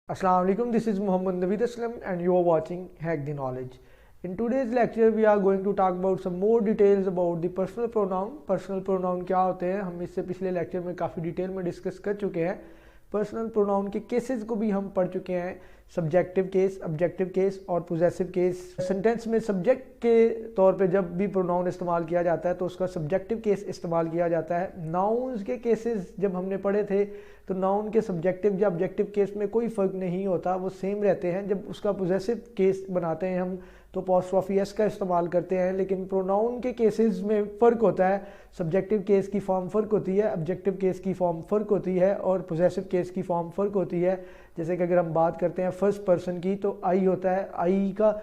Assalamu alaikum, this is Muhammad Naveed Aslam and you are watching Hack the Knowledge. In today's lecture we are going to talk about some more details about the personal pronoun. Personal pronoun क्या होते हैं हम इससे पिछले lecture में काफ़ी detail में discuss कर चुके हैं. पर्सनल प्रोनाउन के केसेस को भी हम पढ़ चुके हैं. सब्जेक्टिव केस, ऑब्जेक्टिव केस और पोजेसिव केस. सेंटेंस में सब्जेक्ट के तौर पे जब भी प्रोनाउन इस्तेमाल किया जाता है तो उसका सब्जेक्टिव केस इस्तेमाल किया जाता है. नाउन्स के केसेस जब हमने पढ़े थे तो नाउन के सब्जेक्टिव या ऑब्जेक्टिव केस में कोई फ़र्क नहीं होता, वो सेम रहते हैं. जब उसका पोजेसिव केस बनाते हैं हम तो अपॉस्ट्रोफी एस का इस्तेमाल करते हैं. लेकिन प्रोनाउन के केसेस में फ़र्क होता है. सब्जेक्टिव केस की फॉर्म फ़र्क होती है, ऑब्जेक्टिव केस की फॉर्म फ़र्क होती है और पोजेसिव केस की फॉर्म फ़र्क होती है. जैसे कि अगर हम बात करते हैं फर्स्ट पर्सन की तो आई होता है, आई का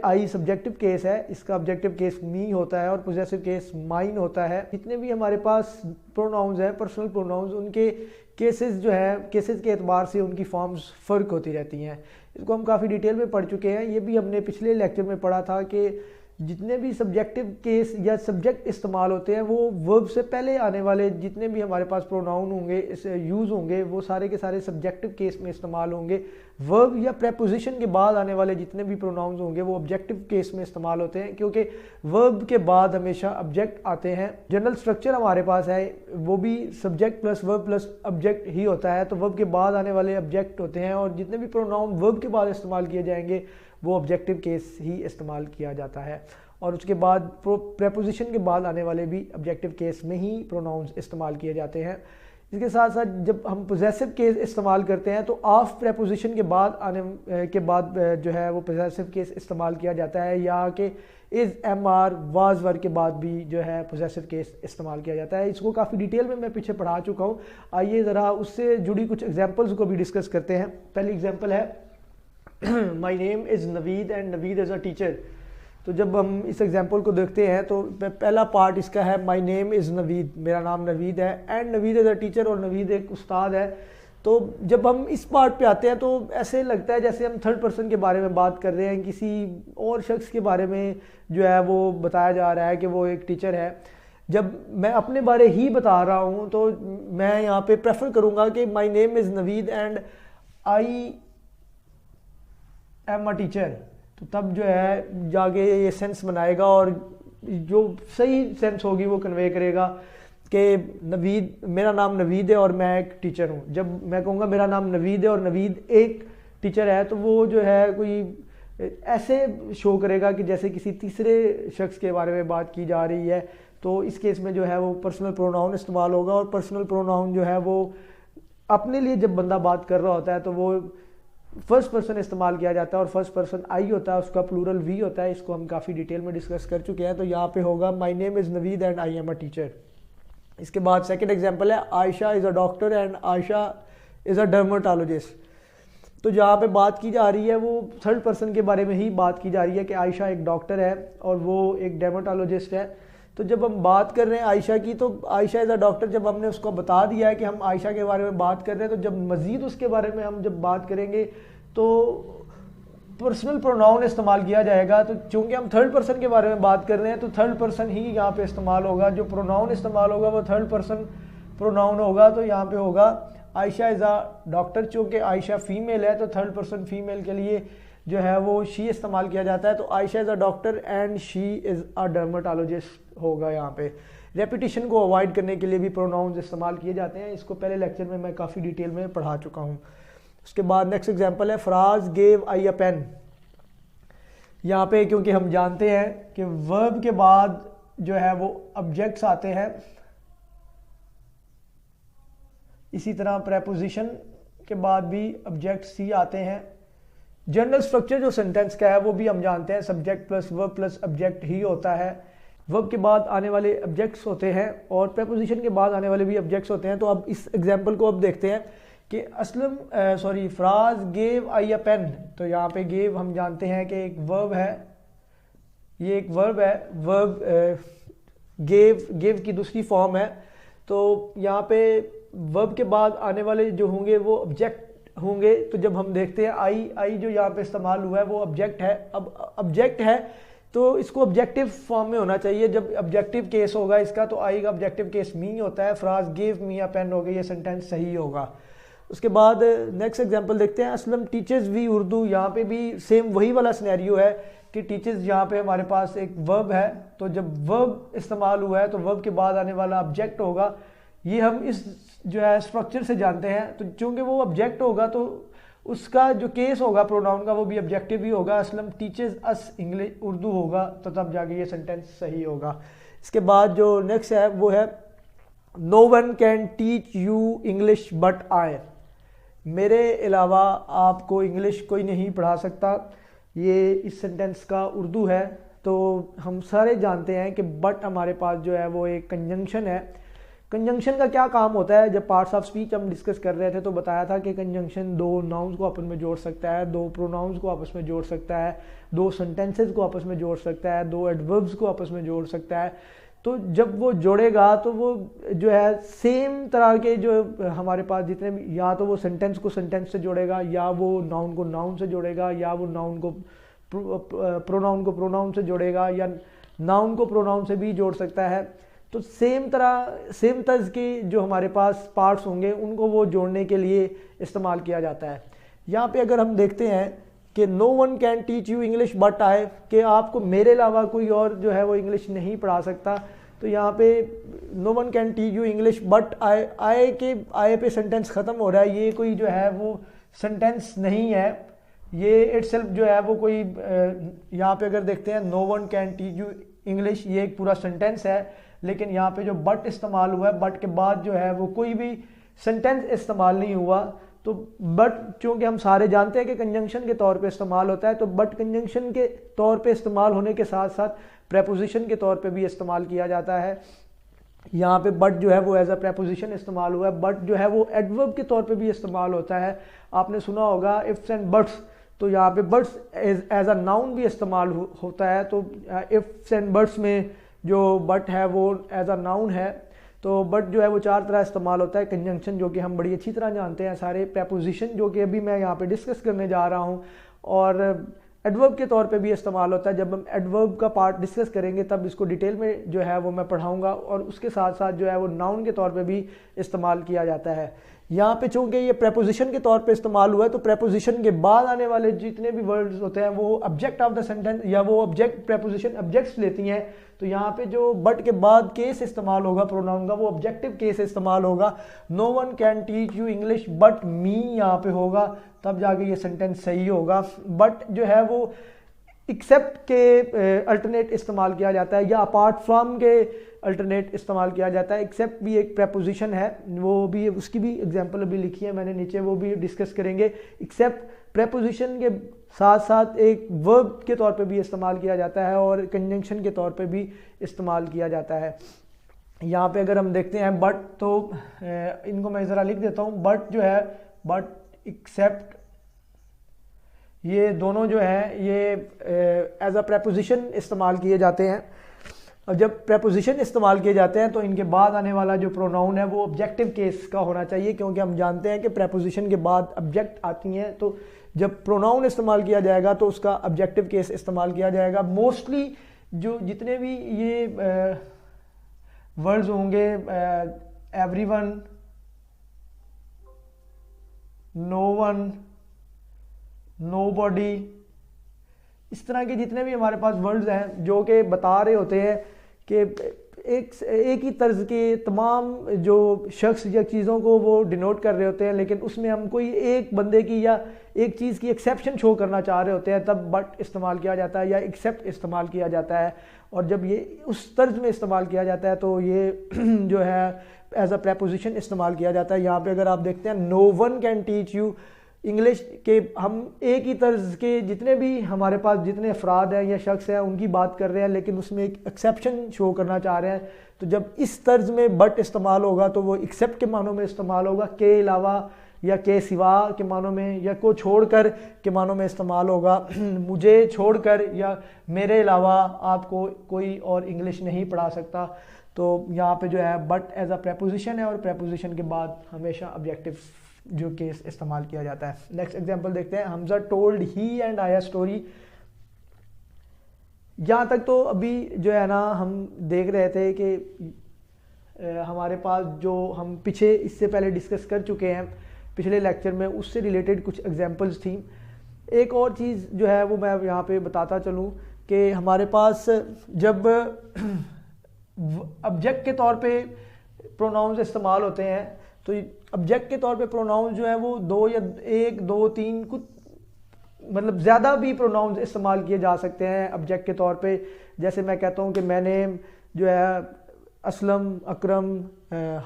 आई सब्जेक्टिव केस है, इसका ऑब्जेक्टिव केस मी होता है और पोजेसिव केस माइन होता है. जितने भी हमारे पास प्रोनाउंस हैं, पर्सनल प्रोनाउंस, उनके केसेस जो है केसेस के एतबार से उनकी फॉर्म्स फ़र्क होती रहती हैं. इसको हम काफ़ी डिटेल में पढ़ चुके हैं. ये भी हमने पिछले लेक्चर में पढ़ा था कि जितने भी सब्जेक्टिव केस या सब्जेक्ट इस्तेमाल होते हैं वो वर्ब से पहले आने वाले जितने भी हमारे पास प्रोनाउन होंगे इसे यूज़ होंगे वो सारे के सारे सब्जेक्टिव केस में इस्तेमाल होंगे. वर्ब या प्रेपोजिशन के बाद आने वाले जितने भी प्रोनाउंस होंगे वो ऑब्जेक्टिव केस में इस्तेमाल होते हैं, क्योंकि वर्ब के बाद हमेशा ऑब्जेक्ट आते हैं. जनरल स्ट्रक्चर हमारे पास है वो भी subject plus verb plus object ही होता है. तो वर्ब के बाद आने वाले ऑब्जेक्ट होते हैं और जितने भी प्रोनाउन वर्ब के बाद इस्तेमाल किए जाएंगे वो ऑब्जेक्टिव केस ही इस्तेमाल किया जाता है. और उसके बाद प्रेपोजिशन के बाद आने वाले भी ऑब्जेक्टिव केस में ही प्रोनाउंस इस्तेमाल किए जाते हैं. इसके साथ साथ जब हम पोजेसिव केस इस्तेमाल करते हैं तो ऑफ प्रेपोजिशन के बाद आने के बाद जो है वो पोजेसिव केस इस्तेमाल किया जाता है, या कि is, am are, was were के बाद भी जो है पोजेसिव केस इस्तेमाल किया जाता है. इसको काफ़ी डिटेल में मैं पीछे पढ़ा चुका हूँ. आइए ज़रा उससे जुड़ी कुछ एग्जांपल्स को भी डिस्कस करते हैं. पहली एग्जांपल है my name is Naveed and Naveed is a teacher. तो जब हम इस एग्जांपल को देखते हैं तो पहला पार्ट इसका है माई नेम इज़ नवीद, मेरा नाम नवीद है, and Naveed is a teacher, और नवीद एक उस्ताद है. तो जब हम इस पार्ट पे आते हैं तो ऐसे लगता है जैसे हम थर्ड पर्सन के बारे में बात कर रहे हैं, किसी और शख्स के बारे में जो है वो बताया जा रहा है कि वो एक टीचर है. जब मैं अपने बारे ही बता रहा हूँ तो मैं यहाँ पे प्रेफर करूँगा कि my name is Naveed and I am a teacher. तो तब जो है जाके ये सेंस बनाएगा और जो सही सेंस होगी वो कन्वे करेगा कि नवीद, मेरा नाम नवीद है और मैं एक टीचर हूँ. जब मैं कहूँगा मेरा नाम नवीद है और नवीद एक टीचर है तो वो जो है कोई ऐसे शो करेगा कि जैसे किसी तीसरे शख्स के बारे में बात की जा रही है. तो इस केस में जो है वो पर्सनल प्रोनाउन इस्तेमाल होगा. और पर्सनल प्रोनाउन जो है वो अपने लिए जब बंदा बात कर रहा होता है तो वो फर्स्ट पर्सन इस्तेमाल किया जाता है और फर्स्ट पर्सन आई होता है, उसका प्लूरल वी होता है. इसको हम काफ़ी डिटेल में डिस्कस कर चुके हैं. तो यहाँ पे होगा my name is Naveed and I am a teacher. इसके बाद सेकंड एग्जांपल है Ayesha is a doctor and Ayesha is a dermatologist. तो जहाँ पे बात की जा रही है वो थर्ड पर्सन के बारे में ही बात की जा रही है कि आयशा एक डॉक्टर है और वो एक डर्मेटोलॉजिस्ट है. तो जब हम बात कर रहे हैं आयशा की तो आयशा इज़ अ डॉक्टर जब हमने उसको बता दिया है कि हम आयशा के बारे में बात कर रहे हैं, तो जब मज़ीद उसके बारे में हम जब बात करेंगे तो पर्सनल प्रोनाउन इस्तेमाल किया जाएगा. तो चूंकि हम थर्ड पर्सन के बारे में बात कर रहे हैं तो थर्ड पर्सन ही यहाँ पे इस्तेमाल होगा. जो प्रोनाउन इस्तेमाल होगा वो थर्ड पर्सन प्रोनाउन होगा. तो यहाँ पे होगा आयशा इज़ अ डॉक्टर. चूँकि आयशा फ़ीमेल है तो थर्ड पर्सन फीमेल के लिए जो है वो शी इस्तेमाल किया जाता है. तो Ayesha is a doctor and she is a dermatologist होगा. यहाँ पे रेपिटेशन को अवॉइड करने के लिए भी प्रोनाउंस इस्तेमाल किए जाते हैं. इसको पहले लेक्चर में मैं काफ़ी डिटेल में पढ़ा चुका हूँ. उसके बाद नेक्स्ट एग्जांपल है Faraz gave I a pen. यहाँ पे क्योंकि हम जानते हैं कि वर्ब के बाद जो है वो ऑब्जेक्ट्स आते हैं, इसी तरह प्रेपोजिशन के बाद भी ऑब्जेक्ट्स ही आते हैं. जनरल स्ट्रक्चर जो सेंटेंस का है वो भी हम जानते हैं, subject plus verb plus object ही होता है. वर्ब के बाद आने वाले ऑब्जेक्ट्स होते हैं और प्रेपोजिशन के बाद आने वाले भी ऑब्जेक्ट्स होते हैं. तो अब इस एग्जांपल को अब देखते हैं कि Faraz gave I a pen. तो यहाँ पे गेव हम जानते हैं कि एक वर्ब है, ये एक वर्ब है. वर्ब गेव की दूसरी फॉर्म है. तो यहाँ पे वर्ब के बाद आने वाले जो होंगे वो ऑब्जेक्ट होंगे. तो जब हम देखते हैं आई जो यहाँ पे इस्तेमाल हुआ है वो ऑब्जेक्ट है. अब ऑब्जेक्ट है तो इसको ऑब्जेक्टिव फॉर्म में होना चाहिए. जब ऑब्जेक्टिव केस होगा इसका तो आई का ऑब्जेक्टिव केस मी होता है. फराज गिव मी अ पेन हो गई, ये सेंटेंस सही होगा. उसके बाद नेक्स्ट एग्जांपल देखते हैं, असलम टीचर्स वी उर्दू। यहाँ पे भी सेम वही वाला सिनेरियो है कि टीचर्स, यहाँ पे हमारे पास एक वर्ब है, तो जब वर्ब इस्तेमाल हुआ है तो वर्ब के बाद आने वाला ऑब्जेक्ट होगा। ये हम इस जो है स्ट्रक्चर से जानते हैं। तो चूंकि वो ऑब्जेक्ट होगा तो उसका जो केस होगा प्रोनाउन का वो भी ऑब्जेक्टिव ही होगा। असलम टीचर्स अस इंग्लिश उर्दू होगा, तो तब जाके ये सेंटेंस सही होगा। इसके बाद जो नेक्स्ट है वो है no one can teach you English but I. मेरे अलावा आपको इंग्लिश कोई नहीं पढ़ा सकता। ये इस सेंटेंस का उर्दू है। तो हम सारे जानते हैं कि बट हमारे पास जो है वो एक कंजंक्शन है। कंजंक्शन का क्या काम होता है? जब पार्ट्स ऑफ स्पीच हम डिस्कस कर रहे थे तो बताया था कि कंजंक्शन दो नाउन्स को आपस में जोड़ सकता है, दो प्रोनाउंस को आपस में जोड़ सकता है, दो सेंटेंसेस को आपस में जोड़ सकता है, दो एडवर्ब्स को आपस में जोड़ सकता है। तो जब वो जोड़ेगा तो वो जो है सेम तरह के जो हमारे पास जितने भी, या तो वो सेंटेंस को सेंटेंस से जोड़ेगा, या वो नाउन को नाउन से जोड़ेगा, या वो नाउन को प्रोनाउन को प्रोनाउन से जोड़ेगा, या नाउन को प्रोनाउन से भी जोड़ सकता है। तो सेम तर्ज के जो हमारे पास पार्ट्स होंगे उनको वो जोड़ने के लिए इस्तेमाल किया जाता है। यहाँ पे अगर हम देखते हैं कि no one can teach you English but I, कि आपको मेरे अलावा कोई और जो है वो इंग्लिश नहीं पढ़ा सकता। तो यहाँ पे no one can teach you English but I, I पे सेंटेंस ख़त्म हो रहा है। ये कोई जो है वो सेंटेंस नहीं है, ये इटसेल्फ जो है वो कोई यहाँ पे अगर देखते हैं no one can teach you English, ये एक पूरा सेंटेंस है। लेकिन यहाँ पे जो बट इस्तेमाल हुआ है, बट के बाद जो है वो कोई भी सेंटेंस इस्तेमाल नहीं हुआ। तो बट चूंकि हम सारे जानते हैं कि कंजंक्शन के तौर पे इस्तेमाल होता है, तो बट कंजंक्शन के तौर पे इस्तेमाल होने के साथ साथ प्रेपोजिशन के तौर पे भी इस्तेमाल किया जाता है। यहाँ पे बट जो है वो एज अ प्रेपोजिशन इस्तेमाल हुआ है। बट जो है वो एडवर्ब के तौर पे भी इस्तेमाल होता है। आपने सुना होगा इफ्स एंड बट्स, तो यहाँ पे बट्स एज अ नाउन भी इस्तेमाल होता है। तो इफ्स एंड बट्स में जो बट है वो एज अ नाउन है। तो बट जो है वो चार तरह इस्तेमाल होता है। कंजंक्शन जो कि हम बड़ी अच्छी तरह जानते हैं सारे, प्रेपोजिशन जो कि अभी मैं यहाँ पे डिस्कस करने जा रहा हूँ, और एडवर्ब के तौर पे भी इस्तेमाल होता है। जब हम एडवर्ब का पार्ट डिस्कस करेंगे तब इसको डिटेल में जो है वो मैं पढ़ाऊँगा, और उसके साथ साथ जो है वो नाउन के तौर पर भी इस्तेमाल किया जाता है। यहाँ पे चूंकि ये प्रेपोजिशन के तौर पे इस्तेमाल हुआ है, तो प्रेपोजिशन के बाद आने वाले जितने भी वर्ड्स होते हैं वो ऑब्जेक्ट ऑफ द सेंटेंस, या वो ऑब्जेक्ट प्रेपोजिशन ऑब्जेक्ट्स लेती हैं। तो यहाँ पे जो बट के बाद केस इस्तेमाल होगा प्रोनाउन का, वो ऑब्जेक्टिव केस इस्तेमाल होगा। No one can teach you English but me यहाँ पे होगा, तब जाके ये सेंटेंस सही होगा। बट जो है वो एक्सेप्ट के अल्टरनेट इस्तेमाल किया जाता है, या अपार्ट फ्रॉम के अल्टरनेट इस्तेमाल किया जाता है। एक्सेप्ट भी एक प्रेपोजिशन है, वो भी उसकी भी एग्जांपल अभी लिखी है मैंने नीचे, वो भी डिस्कस करेंगे। एक्सेप्ट प्रेपोजिशन के साथ साथ एक वर्ब के तौर पे भी इस्तेमाल किया जाता है, और कंजंक्शन के तौर पे भी इस्तेमाल किया जाता है। यहाँ पे अगर हम देखते हैं बट, तो इनको मैं ज़रा लिख देता हूँ। बट जो है, बट एक्सेप्ट, ये दोनों जो है ये एज अ प्रेपोजिशन इस्तेमाल किए जाते हैं। और जब प्रेपोजिशन इस्तेमाल किए जाते हैं तो इनके बाद आने वाला जो प्रोनाउन है वो ऑब्जेक्टिव केस का होना चाहिए, क्योंकि हम जानते हैं कि प्रेपोजिशन के बाद ऑब्जेक्ट आती हैं। तो जब प्रोनाउन इस्तेमाल किया जाएगा तो उसका ऑब्जेक्टिव केस इस्तेमाल किया जाएगा। मोस्टली जो जितने भी ये वर्ड्स होंगे, एवरीवन, नो वन, नोबॉडी, इस तरह के जितने भी हमारे पास वर्ड्स हैं जो कि बता रहे होते हैं कि एक ही तर्ज के तमाम जो शख्स या चीज़ों को वो डिनोट कर रहे होते हैं, लेकिन उसमें हम कोई एक बंदे की या एक चीज़ की एक्सेप्शन शो करना चाह रहे होते हैं, तब बट इस्तेमाल किया जाता है या एक्सेप्ट इस्तेमाल किया जाता है। और जब ये उस तर्ज में इस्तेमाल किया जाता है तो ये जो है एज अ प्रेपोजिशन इस्तेमाल किया जाता है। यहाँ पे अगर आप देखते हैं no one can teach you English के, हम एक ही तर्ज के जितने भी हमारे पास जितने अफराद हैं या शख्स हैं उनकी बात कर रहे हैं, लेकिन उसमें एक एक्सेप्शन शो करना चाह रहे हैं। तो जब इस तर्ज में बट इस्तेमाल होगा तो वो एक्सेप्ट के मानों में इस्तेमाल होगा, के अलावा या के सिवा के मानों में, या को छोड़कर के मानों में इस्तेमाल होगा। मुझे छोड़कर या मेरे अलावा आपको कोई और इंग्लिश नहीं पढ़ा सकता। तो यहाँ पे जो है बट एज अ प्रेपोजिशन है, और प्रेपोजिशन के बाद हमेशा ऑब्जेक्टिव जो केस इस्तेमाल किया जाता है। नेक्स्ट एग्जांपल देखते हैं, Hamza told he and I a story. यहाँ तक तो अभी जो है ना हम देख रहे थे कि हमारे पास जो हम पीछे इससे पहले डिस्कस कर चुके हैं, पिछले लेक्चर में उससे रिलेटेड कुछ एग्जांपल्स थी। एक और चीज़ जो है वो मैं यहाँ पे बताता चलूँ कि हमारे पास जब ऑब्जेक्ट के तौर पे प्रोनाउंस इस्तेमाल होते हैं तो ऑब्जेक्ट के तौर पे प्रोनाउंस जो है वो 2 या 1 2 3 कुछ मतलब ज़्यादा भी प्रोनाउंस इस्तेमाल किए जा सकते हैं ऑब्जेक्ट के तौर पे। जैसे मैं कहता हूँ कि मैंने जो है असलम, अकरम,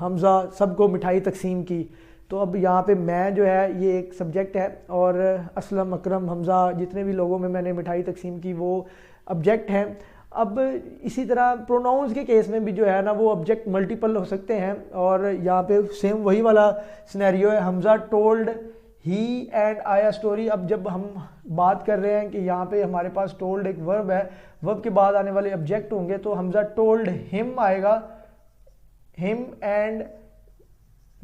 हमज़ा सबको मिठाई तकसीम की, तो अब यहाँ पे मैं जो है ये एक सब्जेक्ट है और असलम, अकरम, हमज़ा जितने भी लोगों में मैंने मिठाई तकसीम की वो ऑब्जेक्ट हैं। अब इसी तरह प्रोनाउंस के केस में भी जो है ना वो ऑब्जेक्ट मल्टीपल हो सकते हैं और यहाँ पे सेम वही वाला सिनेरियो है। Hamza told he and I a story. अब जब हम बात कर रहे हैं कि यहाँ पे हमारे पास टोल्ड एक वर्ब है, वर्ब के बाद आने वाले ऑब्जेक्ट होंगे, तो हमज़ा टोल्ड हिम आएगा, him and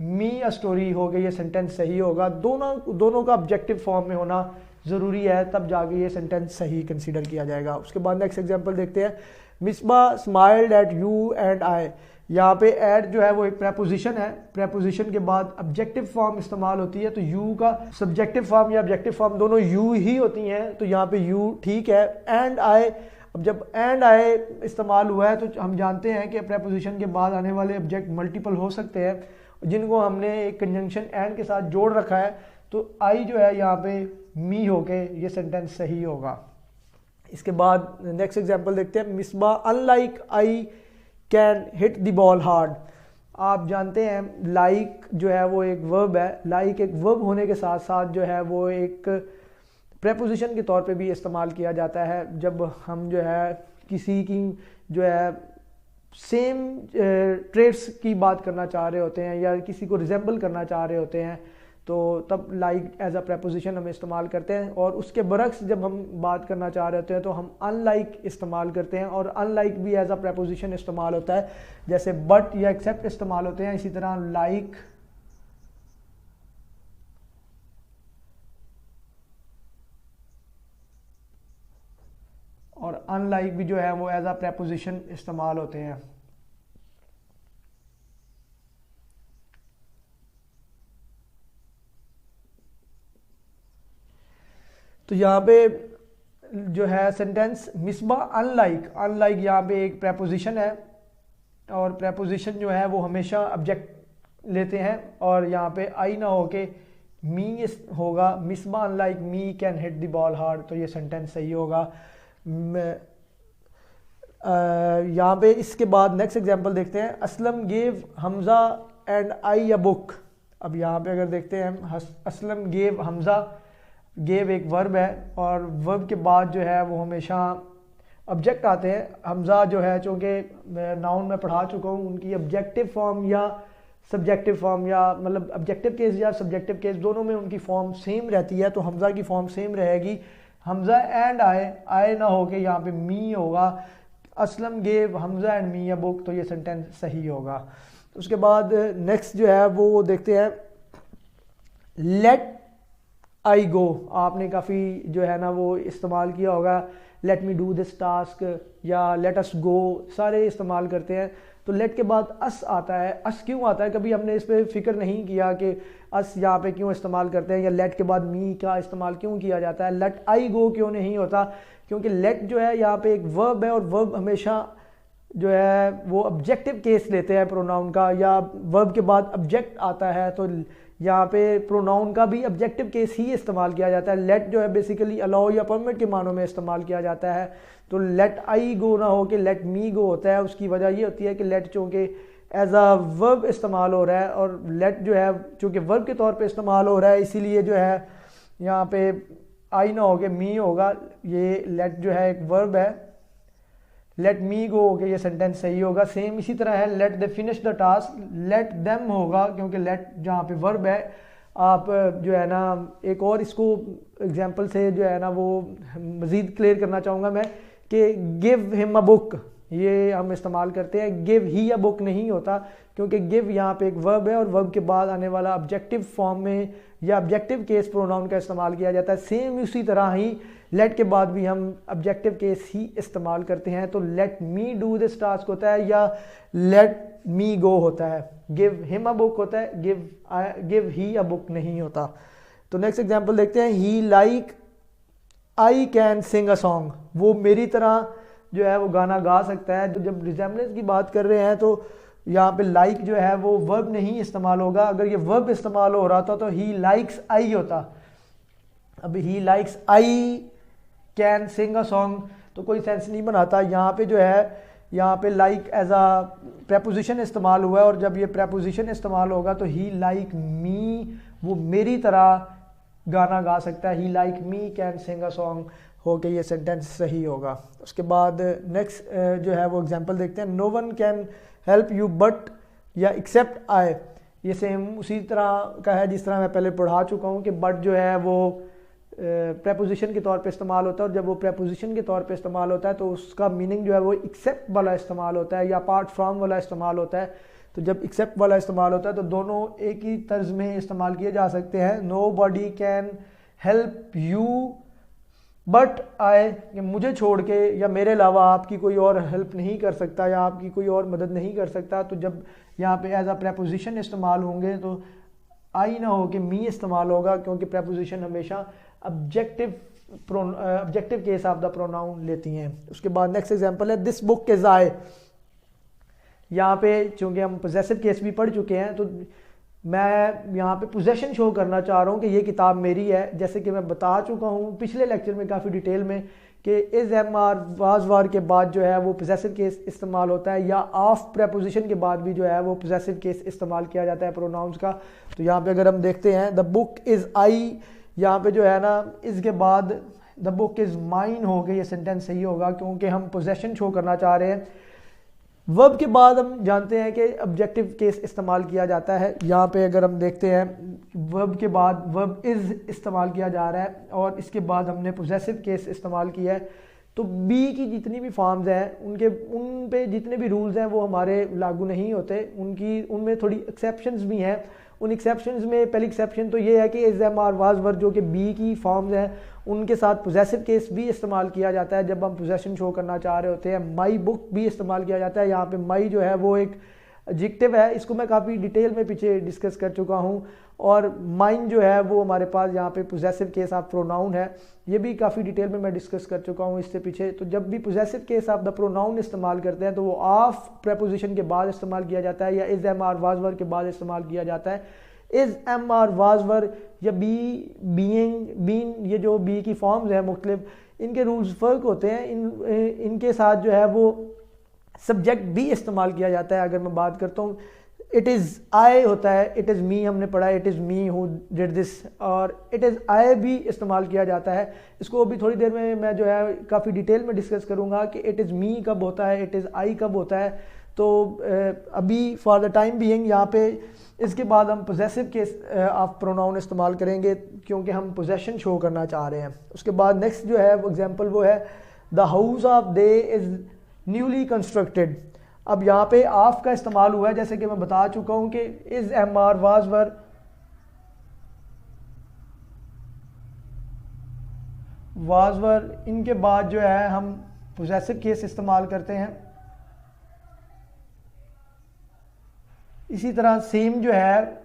me a story हो गई, ये सेंटेंस सही होगा। दोनों का ऑब्जेक्टिव फॉर्म में होना ज़रूरी है, तब जाके ये सेंटेंस सही कंसीडर किया जाएगा। उसके बाद नेक्स्ट एग्जांपल देखते हैं। Misbah smiled at you and I. यहाँ पे एट जो है वो एक प्रेपोजिशन है, प्रेपोजिशन के बाद ऑब्जेक्टिव फॉर्म इस्तेमाल होती है, तो यू का सब्जेक्टिव फॉर्म या ऑब्जेक्टिव फॉर्म दोनों यू ही होती हैं, तो यहाँ पे यू ठीक है। एंड आई, अब जब एंड आई इस्तेमाल हुआ है तो हम जानते हैं कि प्रेपोजिशन के बाद आने वाले ऑब्जेक्ट मल्टीपल हो सकते हैं, जिनको हमने एक कंजंक्शन एंड के साथ जोड़ रखा है, तो आई जो है यहाँ पे मी होके ये सेंटेंस सही होगा। इसके बाद नेक्स्ट एग्जांपल देखते हैं। Misbah unlike I can hit the ball hard. आप जानते हैं लाइक जो है वो एक वर्ब है, लाइक एक वर्ब होने के साथ साथ जो है वो एक प्रेपोजिशन के तौर पे भी इस्तेमाल किया जाता है। जब हम जो है किसी की जो है सेम ट्रेट्स की बात करना चाह रहे होते हैं या किसी को रिजेंबल करना चाह रहे होते हैं, तो तब लाइक एज अ प्रेपोजिशन हम इस्तेमाल करते हैं। और उसके बरक्स जब हम बात करना चाह रहे होते हैं तो हम अनलाइक इस्तेमाल करते हैं, और अनलाइक भी एज अ प्रेपोजिशन इस्तेमाल होता है, जैसे बट या एक्सेप्ट इस्तेमाल होते हैं, इसी तरह लाइक और अनलाइक भी जो है वो एज अ प्रेपोजिशन इस्तेमाल होते हैं। तो यहाँ पे जो है सेंटेंस मिसबा अनलाइक, अनलाइक यहाँ पे एक प्रेपोजिशन है और प्रेपोजिशन जो है वो हमेशा ऑब्जेक्ट लेते हैं, और यहाँ पे आई ना होके मी होगा। Misbah unlike me can hit the ball hard, तो ये सेंटेंस सही होगा। यहाँ पे इसके बाद नेक्स्ट एग्जांपल देखते हैं। Aslam gave Hamza and I a book. अब यहाँ पे अगर देखते हैं हम, असलम गेव हमज़ा, गेव एक वर्ब है और वर्ब के बाद जो है वो हमेशा ऑब्जेक्ट आते हैं। हमज़ा जो है चूँकि नाउन में पढ़ा चुका हूँ, उनकी ऑब्जेक्टिव फॉर्म या सब्जेक्टिव फॉर्म या मतलब ऑब्जेक्टिव केस या सब्जेक्टिव केस दोनों में उनकी फॉर्म सेम रहती है, तो हमज़ा की फॉर्म सेम रहेगी। हमज़ा एंड आए ना हो के यहाँ पे मी होगा। Aslam gave Hamza and me a book, तो ये सेंटेंस सही होगा। उसके बाद नेक्स्ट जो है वो देखते हैं। लेट आई गो, आपने काफ़ी जो है ना वो इस्तेमाल किया होगा। Let me do this task या लेट अस गो, सारे इस्तेमाल करते हैं। तो लेट के बाद अस आता है। अस क्यों आता है, कभी हमने इस पर फिक्र नहीं किया कि अस यहाँ पे क्यों इस्तेमाल करते हैं, या लेट के बाद मी का इस्तेमाल क्यों किया जाता है, लेट आई गो क्यों नहीं होता। क्योंकि लेट जो है यहाँ पे एक वर्ब है और वर्ब हमेशा जो है वो ऑब्जेक्टिव केस लेते हैं प्रोनाउन का, या वर्ब के बाद ऑब्जेक्ट आता है तो यहाँ पे प्रोनाउन का भी ऑब्जेक्टिव केस ही इस्तेमाल किया जाता है। लेट जो है बेसिकली अलाउ या परमिट के मानों में इस्तेमाल किया जाता है। तो लेट आई गो ना हो के लेट मी गो होता है। उसकी वजह ये होती है कि लेट चूँकि एज अ वर्ब इस्तेमाल हो रहा है और लेट जो है चूँकि वर्ब के तौर पे इस्तेमाल हो रहा है, इसीलिए जो है यहाँ पे आई ना हो के मी होगा। ये लेट जो है एक वर्ब है, लेट मी गो हो के ये सेंटेंस सही होगा। सेम इसी तरह है let they finish the task, let them होगा क्योंकि लेट जहाँ पे वर्ब है। आप जो है ना एक और इसको एग्जांपल से जो है ना वो मज़ीद क्लियर करना चाहूँगा मैं कि गिव हिम अ बुक, ये हम इस्तेमाल करते हैं। गिव ही अ बुक नहीं होता, क्योंकि गिव यहाँ पे एक वर्ब है और वर्ब के बाद आने वाला ऑब्जेक्टिव फॉर्म में या ऑब्जेक्टिव केस प्रोनाउन का इस्तेमाल किया जाता है। सेम उसी तरह ही लेट के बाद भी हम ऑब्जेक्टिव केस ही इस्तेमाल करते हैं। तो let me do this task होता है या लेट मी गो होता है। गिव हिम अ बुक होता है, गिव ही अ बुक नहीं होता। तो नेक्स्ट एग्जांपल देखते हैं। He like I can sing a song, वो मेरी तरह जो है वो गाना गा सकता है। तो जब रिजेम्बलेंस की बात कर रहे हैं तो यहाँ पे लाइक जो है वो वर्ब नहीं इस्तेमाल होगा। अगर ये वर्ब इस्तेमाल हो रहा था तो ही लाइक्स आई होता। अब he likes I can sing a song तो कोई सेंस नहीं बनाता। यहाँ पे जो है यहाँ पे लाइक एज अ प्रेपोजिशन इस्तेमाल हुआ है, और जब ये प्रेपोजिशन इस्तेमाल होगा तो ही लाइक मी, वो मेरी तरह गाना गा सकता है। He like me can sing a song हो के ये सेंटेंस सही होगा। उसके बाद नेक्स्ट जो है वो एग्जांपल देखते हैं। No one can help you but या एक्सेप्ट आई, ये सेम उसी तरह का है जिस तरह मैं पहले पढ़ा चुका हूँ कि बट जो है वो प्रेपोजिशन के तौर पे इस्तेमाल होता है, और जब वो प्रेपोजिशन के तौर पे इस्तेमाल होता है तो उसका मीनिंग जो है वो एक्सेप्ट वाला इस्तेमाल होता है या अपार्ट फ्रॉम वाला इस्तेमाल होता है। तो जब एक्सेप्ट वाला इस्तेमाल होता है तो दोनों एक ही तर्ज में इस्तेमाल किए जा सकते हैं। Nobody can help you but I, मुझे छोड़ के या मेरे अलावा आपकी कोई और हेल्प नहीं कर सकता या आपकी कोई और मदद नहीं कर सकता। तो जब यहाँ पे एज अ प्रेपोजिशन इस्तेमाल होंगे तो आई ना हो कि मी इस्तेमाल होगा, क्योंकि प्रेपोजिशन हमेशा objective case of the pronoun लेती हैं। उसके बाद नेक्स्ट एग्जांपल है दिस बुक इज आई। यहाँ पे चूँकि हम पोजेसिव केस भी पढ़ चुके हैं तो मैं यहाँ पे पोजेशन शो करना चाह रहा हूँ कि ये किताब मेरी है। जैसे कि मैं बता चुका हूँ पिछले लेक्चर में काफ़ी डिटेल में कि इज एम आर वाज वार के बाद जो है वो पोजेसिव केस इस्तेमाल होता है, या ऑफ प्रेपोजिशन के बाद भी जो है वो पोजेसिव केस इस्तेमाल किया जाता है प्रोनाउंस का। तो यहाँ पे अगर हम देखते हैं द बुक इज़ आई, यहाँ पे जो है ना इसके बाद द बुक इज़ माइन हो गई, ये सेंटेंस सही होगा क्योंकि हम पोजेशन शो करना चाह रहे हैं। वर्ब के बाद हम जानते हैं कि ऑब्जेक्टिव केस इस्तेमाल किया जाता है। यहाँ पे अगर हम देखते हैं वर्ब के बाद वर्ब इज़ इस्तेमाल किया जा रहा है और इसके बाद हमने पोजेसिव केस इस्तेमाल किया है। तो बी की जितनी भी फॉर्म्स हैं उन पे जितने भी रूल्स हैं वो हमारे लागू नहीं होते, उनमें थोड़ी एक्सेप्शंस भी हैं। उन एक्सेप्शंस में पहली एक्सेप्शन तो ये है कि is am are was were जो कि बी की फॉर्म्स हैं उनके साथ पोजेसिव केस भी इस्तेमाल किया जाता है जब हम पोजेशन शो करना चाह रहे होते हैं। माई बुक भी इस्तेमाल किया जाता है। यहाँ पे माई जो है वो एक एडजेक्टिव है, इसको मैं काफ़ी डिटेल में पीछे डिस्कस कर चुका हूँ। और माइन जो है वो हमारे पास यहाँ पे पोजेसिव केस ऑफ प्रोनाउन है, ये भी काफ़ी डिटेल में मैं डिस्कस कर चुका हूँ इससे पीछे। तो जब भी possessive case of the pronoun इस्तेमाल करते हैं तो वो ऑफ प्रेपोजिशन के बाद इस्तेमाल किया जाता है या is am are was were के बाद इस्तेमाल किया जाता है। Is am are was were या बी बीइंग बीन, ये जो बी की फॉर्म्स हैं मुख्तलिफ, इनके रूल्स फ़र्क होते हैं। इनके साथ जो है वो सब्जेक्ट भी इस्तेमाल किया जाता है। अगर मैं बात करता हूँ इट इज़ आई होता है, इट इज़ मी हमने पढ़ा it is me who did this, और इट इज़ आई भी इस्तेमाल किया जाता है। इसको अभी थोड़ी देर में मैं जो है काफ़ी डिटेल में डिस्कस करूँगा कि इट इज़ मी कब होता है, इट इज़ आई कब होता है। तो अभी फॉर द टाइम बीइंग यहाँ पे इसके बाद हम पोजेसिव केस ऑफ प्रोनाउन इस्तेमाल करेंगे क्योंकि हम पोजेशन शो करना चाह रहे हैं। उसके बाद नेक्स्ट जो है वो एग्जांपल वो है the house of they is newly constructed. अब यहाँ पे ऑफ का इस्तेमाल हुआ है, जैसे कि मैं बता चुका हूँ कि is am are was were इनके बाद जो है हम पोजेसिव केस इस्तेमाल करते हैं। इसी तरह सेम जो है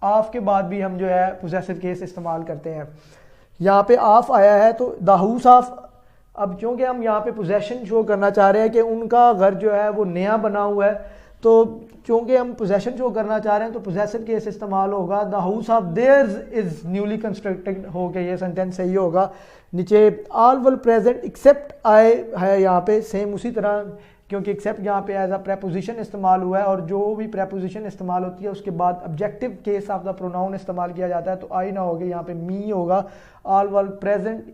ऑफ के बाद भी हम जो है पोजेसिव केस इस्तेमाल करते हैं। यहाँ पे ऑफ आया है तो द हाउस ऑफ, अब क्योंकि हम यहाँ पे पोजेशन शो करना चाह रहे हैं कि उनका घर जो है वो नया बना हुआ है, तो क्योंकि हम पोजेशन शो करना चाह रहे हैं तो पोजेसिव केस इस्तेमाल होगा। The house of theirs is newly constructed हो के ये सेंटेंस सही होगा। नीचे all will present except I है यहाँ पे, सेम उसी तरह क्योंकि एक्सेप्ट यहाँ पे एज अ प्रेपोजिशन इस्तेमाल हुआ है और जो भी प्रेपोजिशन इस्तेमाल होती है उसके बाद objective case of the pronoun इस्तेमाल किया जाता है। तो आई ना होगी, यहाँ पे मी होगा। All will present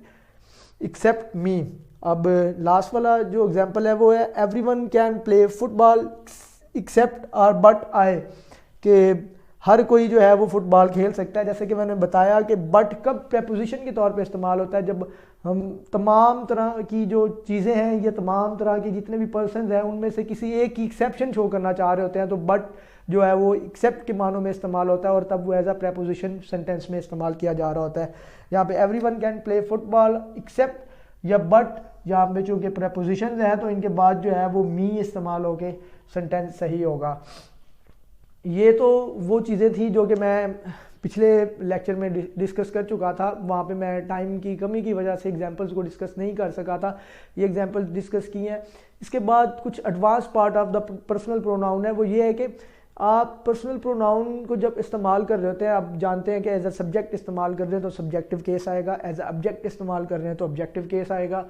except me. अब लास्ट वाला जो एग्जांपल है वो है everyone can play football except और बट आई, के हर कोई जो है वो फुटबॉल खेल सकता है। जैसे कि मैंने बताया कि बट कब प्रेपोजिशन के तौर पे इस्तेमाल होता है, जब हम तमाम तरह की जो चीज़ें हैं या तमाम तरह के जितने भी पर्सन हैं उनमें से किसी एक की एक्सेप्शन शो करना चाह रहे होते हैं, तो बट जो है वो एक्सेप्ट के मानों में इस्तेमाल होता है और तब वो एज अ प्रेपोजिशन सेंटेंस में इस्तेमाल किया जा रहा होता है। यहाँ पे everyone can play football except या बट, यहाँ पे चूँकि प्रेपोजिशन हैं तो इनके बाद जो है वो मी इस्तेमाल होके सेंटेंस सही होगा। ये तो वो चीज़ें थी जो कि मैं पिछले लेक्चर में डिस्कस कर चुका था। वहाँ पे मैं टाइम की कमी की वजह से एग्जांपल्स को डिस्कस नहीं कर सका था, ये एग्जांपल्स डिस्कस किए हैं। इसके बाद कुछ advance part of the personal pronoun है, वो ये है कि आप पर्सनल प्रोनाउन को जब इस्तेमाल कर रहे होते हैं, आप जानते हैं कि एज अ सब्जेक्ट इस्तेमाल कर रहे हैं तो सब्जेक्टिव केस आएगा, एज अ ऑब्जेक्ट इस्तेमाल कर रहे हैं तो ऑब्जेक्टिव केस आएगा,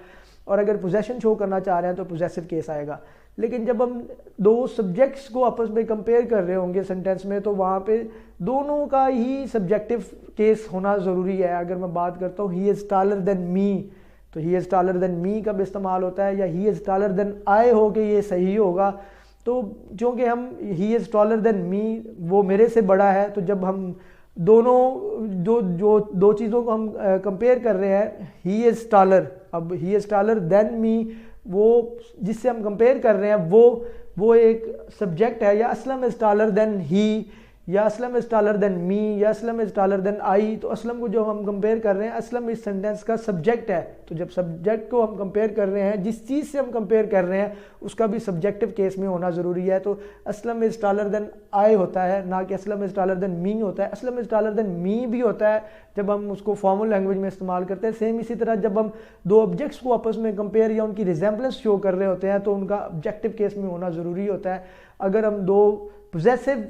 और अगर पोजेशन शो करना चाह रहे हैं तो पोजेसिव केस आएगा। लेकिन जब हम दो सब्जेक्ट्स को आपस में कंपेयर कर रहे होंगे सेंटेंस में, तो वहाँ पे दोनों का ही सब्जेक्टिव केस होना ज़रूरी है। अगर मैं बात करता हूँ he is taller than me, तो he is taller than me कब इस्तेमाल होता है, या he is taller than I हो के ये सही होगा। तो क्योंकि हम he is taller than me, वो मेरे से बड़ा है, तो जब हम दोनों दो चीज़ों को हम कंपेयर कर रहे हैं, ही इज़ टॉलर, अब ही इज़ टॉलर देन मी, वो जिससे हम कंपेयर कर रहे हैं वो एक सब्जेक्ट है, या Aslam is taller than he, या Aslam is taller than me, या Aslam is taller than I. तो असलम को जो हम कंपेयर कर रहे हैं, असलम इस सेंटेंस का सब्जेक्ट है। तो जब सब्जेक्ट को हम कंपेयर कर रहे हैं, जिस चीज़ से हम कंपेयर कर रहे हैं उसका भी सब्जेक्टिव केस में होना ज़रूरी है। तो Aslam is taller than I होता है, ना कि Aslam is taller than me होता है। Aslam is taller than me भी होता है जब हम उसको फॉर्मल लैंग्वेज में इस्तेमाल करते हैं। सेम इसी तरह जब हम दो ऑब्जेक्ट्स को आपस में कंपेयर या उनकी रिजेम्बलेंस शो कर रहे होते हैं तो उनका ऑब्जेक्टिव केस में होना ज़रूरी होता है। अगर हम दो पोजेसिव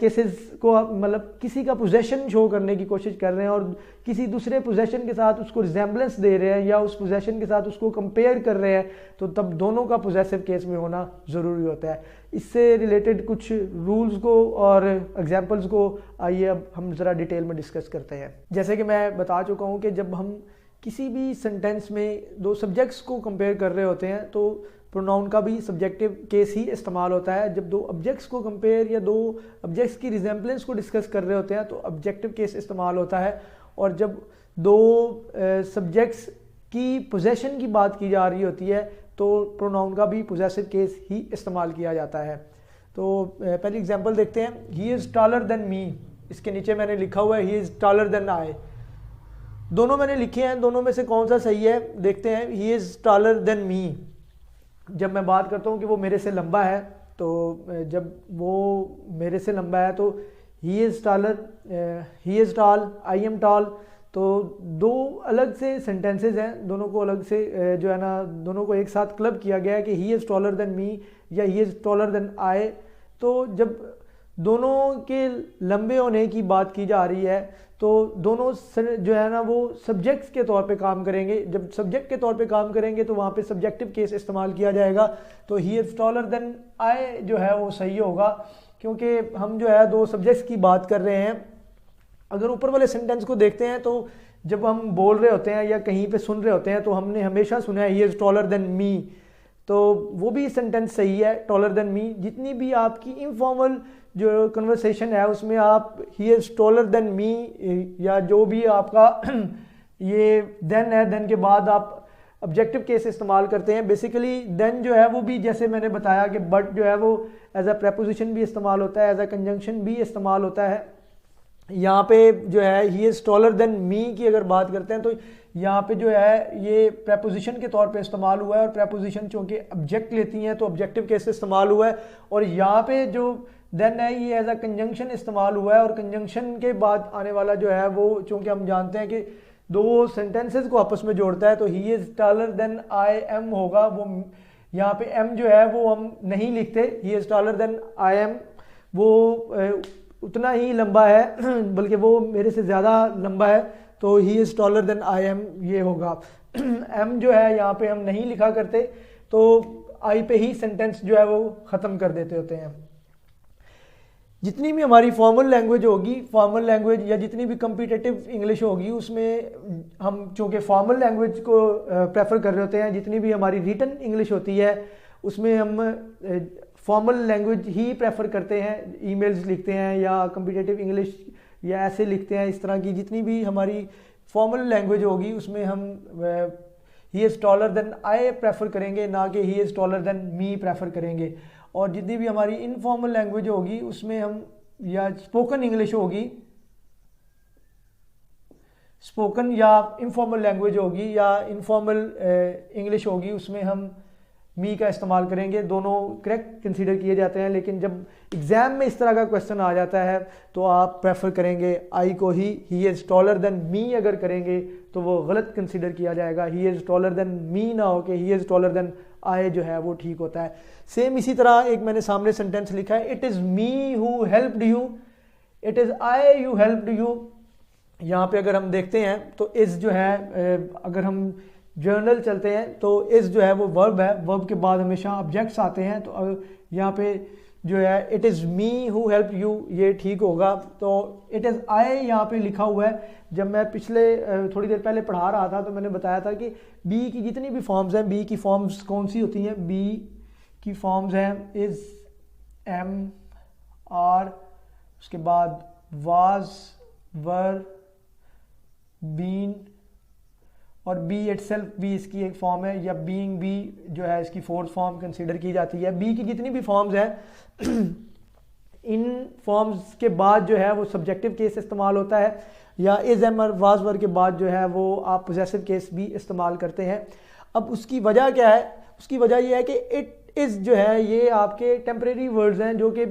केसेस को, मतलब किसी का पोजेशन शो करने की कोशिश कर रहे हैं और किसी दूसरे पोजेशन के साथ उसको रिजेम्बलेंस दे रहे हैं या उस पोजेशन के साथ उसको कंपेयर कर रहे हैं, तो तब दोनों का पोजेसिव केस में होना ज़रूरी होता है। इससे रिलेटेड कुछ रूल्स को और एग्जांपल्स को आइए अब हम ज़रा डिटेल में डिस्कस करते हैं। जैसे कि मैं बता चुका हूँ कि जब हम किसी भी सेंटेंस में दो सब्जेक्ट्स को कंपेयर कर रहे होते हैं तो प्रोनाउन का भी सब्जेक्टिव केस ही इस्तेमाल होता है। जब दो ऑब्जेक्ट्स को कंपेयर या दो ऑब्जेक्ट्स की रिजेम्बलेंस को डिस्कस कर रहे होते हैं तो ऑब्जेक्टिव केस इस्तेमाल होता है, और जब दो सब्जेक्ट्स की पोजेशन की बात की जा रही होती है तो प्रोनाउन का भी पोजेसिव केस ही इस्तेमाल किया जाता है। तो पहली एग्जांपल देखते हैं, he is taller than me. इसके नीचे मैंने लिखा हुआ है he is taller than I. दोनों मैंने लिखे हैं, दोनों में से कौन सा सही है देखते हैं। ही इज़ टॉलर देन मी, जब मैं बात करता हूँ कि वो मेरे से लंबा है, तो जब वो मेरे से लंबा है तो he is taller, he is tall, I am tall. तो दो अलग से सेंटेंसेस हैं, दोनों को अलग से जो है ना, दोनों को एक साथ क्लब किया गया है कि he is taller than me या he is taller than I. तो जब दोनों के लंबे होने की बात की जा रही है तो दोनों जो है ना वो सब्जेक्ट्स के तौर पे काम करेंगे। जब सब्जेक्ट के तौर पे काम करेंगे तो वहाँ पे सब्जेक्टिव केस इस्तेमाल किया जाएगा। तो he is taller than I जो है वो सही होगा, क्योंकि हम जो है दो सब्जेक्ट्स की बात कर रहे हैं। अगर ऊपर वाले सेंटेंस को देखते हैं तो जब हम बोल रहे होते हैं या कहीं पे सुन रहे होते हैं तो हमने हमेशा सुना है he is taller than me, तो वो भी सेंटेंस सही है, टॉलर देन मी। जितनी भी आपकी इनफॉर्मल जो कन्वर्सेशन है उसमें आप he is taller than me या जो भी आपका ये देन है, देन के बाद आप ऑब्जेक्टिव केस इस्तेमाल करते हैं। बेसिकली देन जो है वो भी जैसे मैंने बताया कि बट जो है वो एज अ प्रेपोजिशन भी इस्तेमाल होता है, एज अ कंजंक्शन भी इस्तेमाल होता है। यहाँ पे जो है ही इज़ टॉलर देन मी की अगर बात करते हैं तो यहाँ पे जो है ये प्रेपोजिशन के तौर पे इस्तेमाल हुआ है, और प्रेपोजिशन चूँकि ऑब्जेक्ट लेती हैं तो ऑब्जेक्टिव केस इस्तेमाल हुआ है। और यहाँ पे जो देन है ये एज अ कंजंक्शन इस्तेमाल हुआ है, और कंजंक्शन के बाद आने वाला जो है वो चूँकि हम जानते हैं कि दो सेंटेंसेस को आपस में जोड़ता है, तो he is taller than I am होगा। वो यहाँ पे एम जो है वो हम नहीं लिखते, he is taller than I am, वो उतना ही लंबा है बल्कि वो मेरे से ज़्यादा लंबा है, तो he is taller than I am ये होगा। एम जो है यहाँ पे हम नहीं लिखा करते, तो आई पे ही सेंटेंस जो है वो ख़त्म कर देते होते हैं। जितनी भी हमारी फॉर्मल लैंग्वेज होगी, फॉर्मल लैंग्वेज या जितनी भी कम्पिटिटिव इंग्लिश होगी, उसमें हम चूँकि फॉर्मल लैंग्वेज को प्रेफर कर रहे होते हैं। जितनी भी हमारी रिटन इंग्लिश होती है उसमें हम फॉर्मल लैंग्वेज ही प्रेफर करते हैं, ईमेल्स लिखते हैं या कम्पिटिटिव इंग्लिश या ऐसे लिखते हैं, इस तरह की जितनी भी हमारी फॉर्मल लैंग्वेज होगी उसमें हम he is taller than I prefer करेंगे, ना कि he is taller than me prefer करेंगे। और जितनी भी हमारी इनफॉर्मल लैंग्वेज होगी उसमें हम, या स्पोकन इंग्लिश होगी, स्पोकन या इनफॉर्मल लैंग्वेज होगी या इनफॉर्मल इंग्लिश होगी, उसमें हम मी का इस्तेमाल करेंगे। दोनों करेक्ट कंसीडर किए जाते हैं, लेकिन जब एग्जाम में इस तरह का क्वेश्चन आ जाता है तो आप प्रेफर करेंगे आई को he is taller than me अगर करेंगे तो वो गलत कंसीडर किया जाएगा। He is taller than me ना हो के he is taller than I जो है वो ठीक होता है। सेम इसी तरह एक मैंने सामने सेंटेंस लिखा है, it is me who helped you, it is I who helped you. यहाँ पे अगर हम देखते हैं तो इज़ जो है, अगर हम जर्नल चलते हैं तो इज़ जो है वो वर्ब है, वर्ब के बाद हमेशा ऑब्जेक्ट्स आते हैं। तो यहाँ पे जो है it is me who help you, ये ठीक होगा। तो इट इज़ आई यहाँ पे लिखा हुआ है। जब मैं पिछले थोड़ी देर पहले पढ़ा रहा था तो मैंने बताया था कि बी की जितनी भी फॉर्म्स हैं, बी की फॉर्म्स कौन सी होती हैं, बी की फॉर्म्स हैं इज़, एम, आर, उसके बाद वाज, वर, बीन, और बी इटसेल्फ भी इसकी एक फॉर्म है, या बीइंग भी जो है इसकी फोर्थ फॉर्म कंसीडर की जाती है। बी की जितनी भी फॉर्म्स हैं इन फॉर्म्स के बाद जो है वो सब्जेक्टिव केस इस्तेमाल होता है, या इज़, एम और वाज, वर के बाद जो है वो आप पोजेसिव केस भी इस्तेमाल करते हैं। अब उसकी वजह क्या है? उसकी वजह ये है कि इट इज़ जो है ये आपके टेम्परेरी वर्ड्स हैं जो कि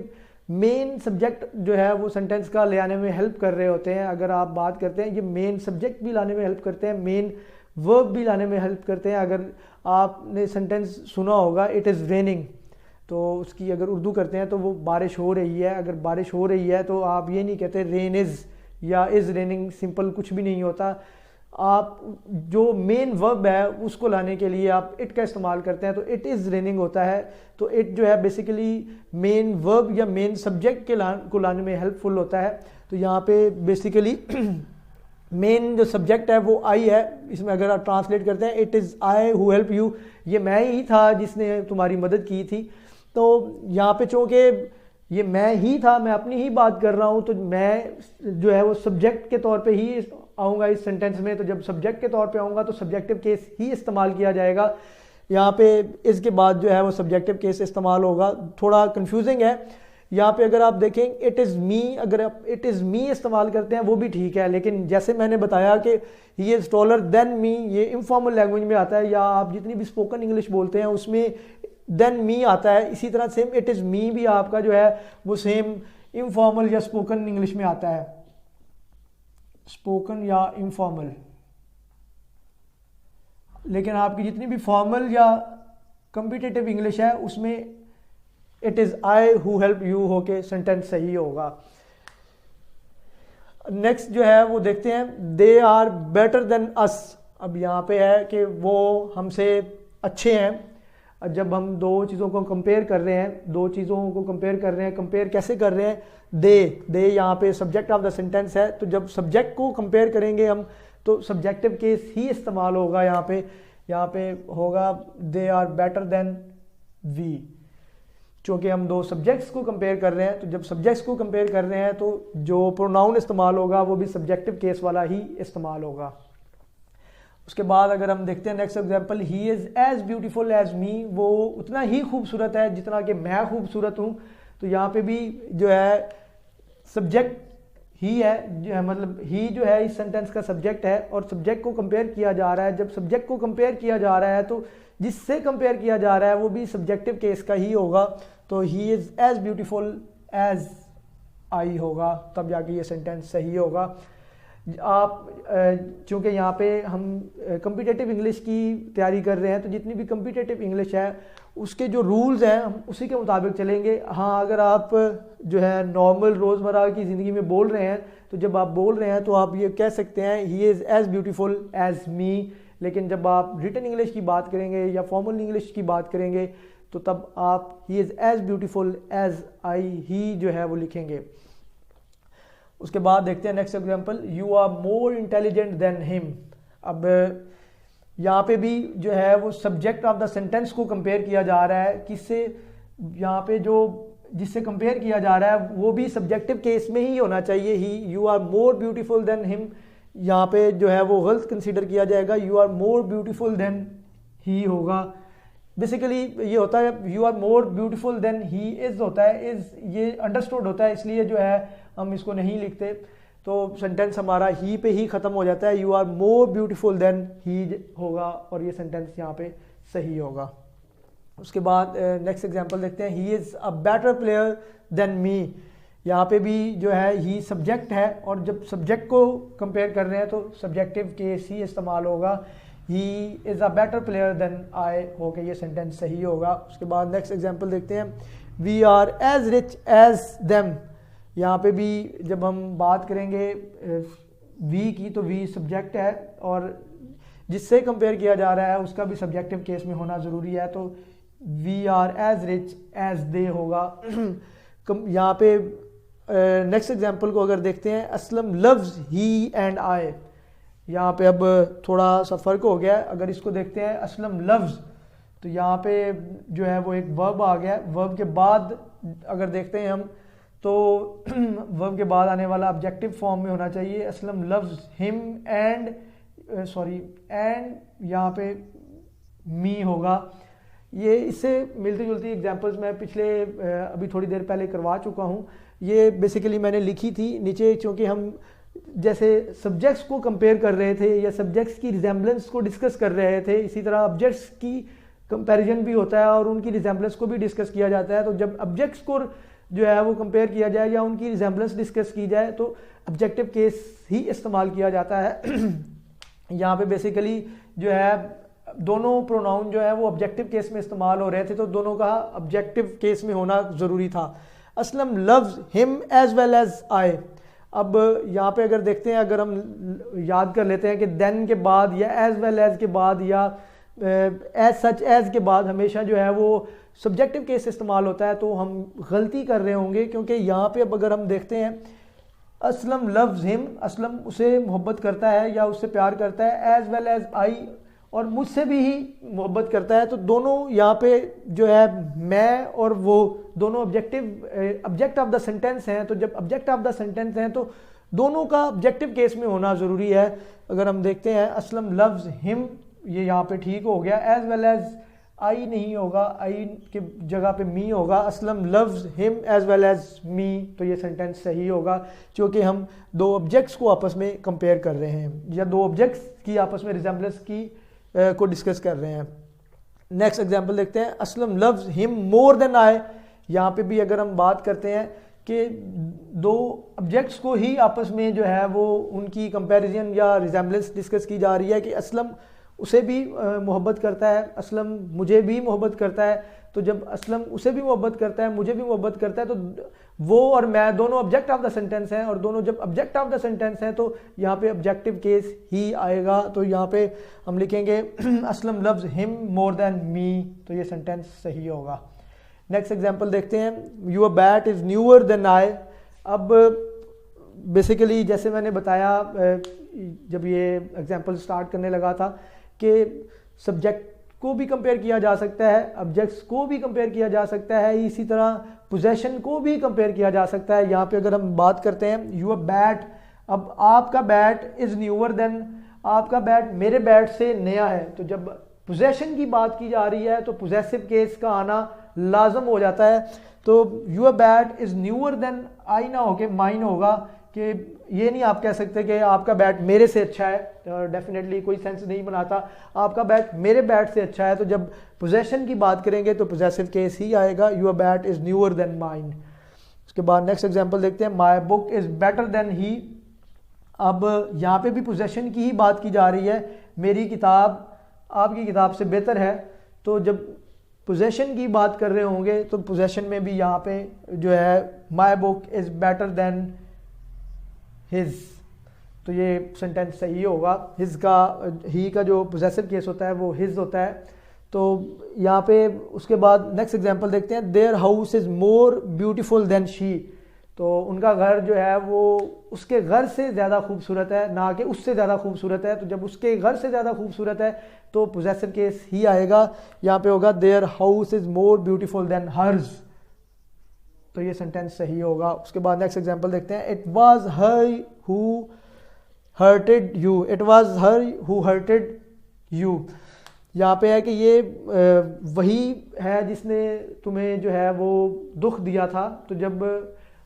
मेन सब्जेक्ट जो है वो सेंटेंस का ले आने में हेल्प कर रहे होते हैं। अगर आप बात करते हैं, ये मेन सब्जेक्ट भी लाने में हेल्प करते हैं, मेन वर्ब भी लाने में हेल्प करते हैं। अगर आपने सेंटेंस सुना होगा इट इज़ रेनिंग, तो उसकी अगर उर्दू करते हैं तो वो बारिश हो रही है। अगर बारिश हो रही है तो आप ये नहीं कहते रेन इज़ या इज़ रेनिंग, सिंपल कुछ भी नहीं होता। आप जो मेन वर्ब है उसको लाने के लिए आप इट का इस्तेमाल करते हैं, तो इट इज़ रेनिंग होता है। तो इट जो है बेसिकली मेन वर्ब या मेन सब्जेक्ट के को लाने में हेल्पफुल होता है। तो यहाँ पे बेसिकली मेन जो सब्जेक्ट है वो आई है। इसमें अगर आप ट्रांसलेट करते हैं it is I who help you, ये मैं ही था जिसने तुम्हारी मदद की थी। तो यहाँ पे चूँकि ये मैं ही था, मैं अपनी ही बात कर रहा हूँ, तो मैं जो है वो सब्जेक्ट के तौर पे ही आऊँगा इस सेंटेंस में। तो जब सब्जेक्ट के तौर पे आऊँगा तो सब्जेक्टिव केस ही इस्तेमाल किया जाएगा। यहाँ पे इसके बाद जो है वो सब्जेक्टिव केस इस्तेमाल होगा। थोड़ा कंफ्यूजिंग है यहाँ पे। अगर आप देखें इट इज़ मी, अगर आप इट इज़ मी इस्तेमाल करते हैं वो भी ठीक है, लेकिन जैसे मैंने बताया कि ही इज़ टॉलर देन मी, ये इनफॉर्मल लैंग्वेज में आता है, या आप जितनी भी स्पोकन इंग्लिश बोलते हैं उसमें देन मी आता है। इसी तरह सेम इट इज़ मी भी आपका जो है वो सेम इनफॉर्मल या स्पोकन इंग्लिश में आता है, स्पोकन या इनफॉर्मल। लेकिन आपकी जितनी भी फॉर्मल या कम्पिटिटिव इंग्लिश है उसमें it is I who help you होके सेंटेंस सही होगा। नेक्स्ट जो है वो देखते हैं, they are better than us. अब यहाँ पे है कि वो हमसे अच्छे हैं। जब हम दो चीज़ों को कंपेयर कर रहे हैं, दो चीज़ों को कंपेयर कर रहे हैं, कंपेयर कैसे कर रहे हैं? दे यहाँ पे सब्जेक्ट ऑफ द सेंटेंस है, तो जब सब्जेक्ट को कंपेयर करेंगे हम तो सब्जेक्टिव केस ही इस्तेमाल होगा। यहाँ पे होगा they are better than we, क्योंकि हम दो सब्जेक्ट्स को कंपेयर कर रहे हैं। तो जब सब्जेक्ट्स को कंपेयर कर रहे हैं तो जो प्रोनाउन इस्तेमाल होगा वो भी सब्जेक्टिव केस वाला ही इस्तेमाल होगा। उसके बाद अगर हम देखते हैं next example, he is as beautiful as me, वो उतना ही खूबसूरत है जितना कि मैं खूबसूरत हूँ। तो यहाँ पे भी जो है सब्जेक्ट ही है, मतलब ही जो है इस सेंटेंस का सब्जेक्ट है और सब्जेक्ट को कंपेयर किया जा रहा है। जब सब्जेक्ट को कंपेयर किया जा रहा है तो जिससे कंपेयर किया जा रहा है वो भी सब्जेक्टिव केस का ही होगा। तो he is as beautiful as I होगा, तब जाके ये सेंटेंस सही होगा। आप चूँकि यहाँ पे हम कम्पिटिटिव इंग्लिश की तैयारी कर रहे हैं तो जितनी भी कम्पिटिटिव इंग्लिश है उसके जो रूल्स हैं हम उसी के मुताबिक चलेंगे। हाँ, अगर आप जो है नॉर्मल रोज़मर्रा की ज़िंदगी में बोल रहे हैं तो जब आप बोल रहे हैं तो आप ये कह सकते हैं he is as beautiful as me. लेकिन जब आप रिटन इंग्लिश की बात करेंगे या फॉर्मल इंग्लिश की बात करेंगे तो तब आप he is as beautiful as I ही जो है वो लिखेंगे। उसके बाद देखते हैं next example, you are more intelligent than him. अब यहाँ पे भी जो है वो सब्जेक्ट ऑफ द सेंटेंस को कंपेयर किया जा रहा है, किससे? यहाँ पे जो जिससे कंपेयर किया जा रहा है वो भी सब्जेक्टिव केस में ही होना चाहिए। He, you are more beautiful than him, यहाँ पे जो है वो गलत कंसीडर किया जाएगा, you are more beautiful than he होगा। बेसिकली ये होता है you are more beautiful than he is होता है, इज़ ये अंडरस्टूड होता है, इसलिए जो है हम इसको नहीं लिखते, तो सेंटेंस हमारा ही पे ही ख़त्म हो जाता है, you are more beautiful than he होगा और ये सेंटेंस यहाँ पे सही होगा। उसके बाद नेक्स्ट एग्जांपल देखते हैं, he is a better player than me. यहाँ पे भी जो है ही सब्जेक्ट है और जब सब्जेक्ट को कंपेयर कर रहे हैं तो सब्जेक्टिव केस ही इस्तेमाल होगा, he is a better player than I होके ये सेंटेंस सही होगा। उसके बाद नेक्स्ट एग्जांपल देखते हैं, we are as rich as them. यहाँ पे भी जब हम बात करेंगे वी की तो वी सब्जेक्ट है और जिससे कंपेयर किया जा रहा है उसका भी सब्जेक्टिव केस में होना ज़रूरी है, तो we are as rich as they होगा। यहाँ पे नेक्स्ट एग्जांपल को अगर देखते हैं, Aslam loves he and I. यहाँ पे अब थोड़ा सा फ़र्क हो गया है, अगर इसको देखते हैं असलम लव्स तो यहाँ पे जो है वो एक वर्ब आ गया, वर्ब के बाद अगर देखते हैं हम तो वर्ब के बाद आने वाला ऑब्जेक्टिव फॉर्म में होना चाहिए, Aslam loves him and and यहाँ पे मी होगा। ये इससे मिलती जुलती एग्जांपल्स मैं पिछले अभी थोड़ी देर पहले करवा चुका हूँ, ये बेसिकली मैंने लिखी थी नीचे, क्योंकि हम जैसे सब्जेक्ट्स को कंपेयर कर रहे थे या सब्जेक्ट्स की रिजेम्बलेंस को डिस्कस कर रहे थे, इसी तरह ऑब्जेक्ट्स की कंपैरिजन भी होता है और उनकी रिजेम्बलेंस को भी डिस्कस किया जाता है। तो जब ऑब्जेक्ट्स को जो है वो कंपेयर किया जाए या उनकी रिजेम्बलेंस डिस्कस की जाए तो ऑब्जेक्टिव केस ही इस्तेमाल किया जाता है। यहाँ पे बेसिकली जो है दोनों प्रोनाउन जो है वो ऑब्जेक्टिव केस में इस्तेमाल हो रहे थे, तो दोनों का ऑब्जेक्टिव केस में होना ज़रूरी था। Aslam loves him as well as I. अब यहाँ पे अगर देखते हैं, अगर हम याद कर लेते हैं कि देन के बाद या एज वेल एज के बाद या एज सच एज के बाद हमेशा जो है वो सब्जेक्टिव केस इस्तेमाल होता है, तो हम गलती कर रहे होंगे, क्योंकि यहाँ पे अब अगर हम देखते हैं असलम लव्स हिम, असलम उसे मोहब्बत करता है या उससे प्यार करता है, एज वेल एज आई और मुझसे भी ही मोहब्बत करता है, तो दोनों यहाँ पे जो है मैं और वो दोनों ऑब्जेक्ट ऑफ द सेंटेंस हैं। तो जब ऑब्जेक्ट ऑफ द सेंटेंस हैं तो दोनों का ऑब्जेक्टिव केस में होना ज़रूरी है। अगर हम देखते हैं असलम लव्स हिम, ये यहाँ पे ठीक हो गया, एज वेल एज आई नहीं होगा, आई के जगह पे मी होगा, Aslam loves him as well as me, तो ये सेंटेंस सही होगा क्योंकि हम दो ऑब्जेक्ट्स को आपस में कंपेयर कर रहे हैं या दो ऑब्जेक्ट्स की आपस में रिजेम्बलेंस की को डिस्कस कर रहे हैं। नेक्स्ट एग्जांपल देखते हैं, Aslam loves him more than I. यहाँ पे भी अगर हम बात करते हैं कि दो ऑब्जेक्ट्स को ही आपस में जो है वो उनकी कंपैरिजन या रिजेम्बलेंस डिस्कस की जा रही है कि असलम उसे भी मोहब्बत करता है, असलम मुझे भी मोहब्बत करता है, तो जब असलम उसे भी मोहब्बत करता है, मुझे भी मोहब्बत करता है, तो वो और मैं दोनों ऑब्जेक्ट ऑफ द सेंटेंस हैं और दोनों जब ऑब्जेक्ट ऑफ द सेंटेंस हैं तो यहाँ पे ऑब्जेक्टिव केस ही आएगा। तो यहाँ पे हम लिखेंगे Aslam loves him more than me, तो ये सेंटेंस सही होगा। नेक्स्ट एग्जांपल देखते हैं, your bat is newer than I. अब बेसिकली जैसे मैंने बताया जब ये एग्जांपल स्टार्ट करने लगा था कि सब्जेक्ट को भी कंपेयर किया जा सकता है, ऑब्जेक्ट्स को भी कंपेयर किया जा सकता है, इसी तरह पोजेशन को भी कंपेयर किया जा सकता है। यहाँ पे अगर हम बात करते हैं योर बैट, अब आपका बैट इज़ न्यूअर देन, आपका बैट मेरे बैट से नया है, तो जब पोजेशन की बात की जा रही है तो पोजेसिव केस का आना लाजम हो जाता है। तो your bat is newer than I ना होके माइन होगा, कि ये नहीं आप कह सकते कि आपका बैट मेरे से अच्छा है, डेफिनेटली कोई सेंस नहीं बनाता, आपका बैट मेरे बैट से अच्छा है, तो जब पोजेशन की बात करेंगे तो पोजेसिव केस ही आएगा, your bat is newer than mine. उसके बाद नेक्स्ट एग्जांपल देखते हैं, my book is better than he. अब यहाँ पे भी पोजेशन की ही बात की जा रही है, मेरी किताब आपकी किताब से बेहतर है, तो जब पोजेशन की बात कर रहे होंगे तो पोजेशन में भी यहाँ पे जो है माई book is better then his, तो ये सेंटेंस सही होगा। हिज का ही का जो पोजेसिव केस होता है वो हिज होता है। तो यहाँ पे उसके बाद नेक्स्ट एग्जांपल देखते हैं, there house is more beautiful then she. तो उनका घर जो है वो उसके घर से ज़्यादा खूबसूरत है, ना कि उससे ज़्यादा खूबसूरत है। तो जब उसके घर से ज़्यादा खूबसूरत है तो पोजेसिव केस ही आएगा। यहाँ पे होगा their house is more beautiful than hers, तो ये सेंटेंस सही होगा। उसके बाद नेक्स्ट एग्जांपल देखते हैं। It was her who hurted you, it was her who hurted you. यहाँ पे है कि ये वही है जिसने तुम्हें जो है वो दुख दिया था। तो जब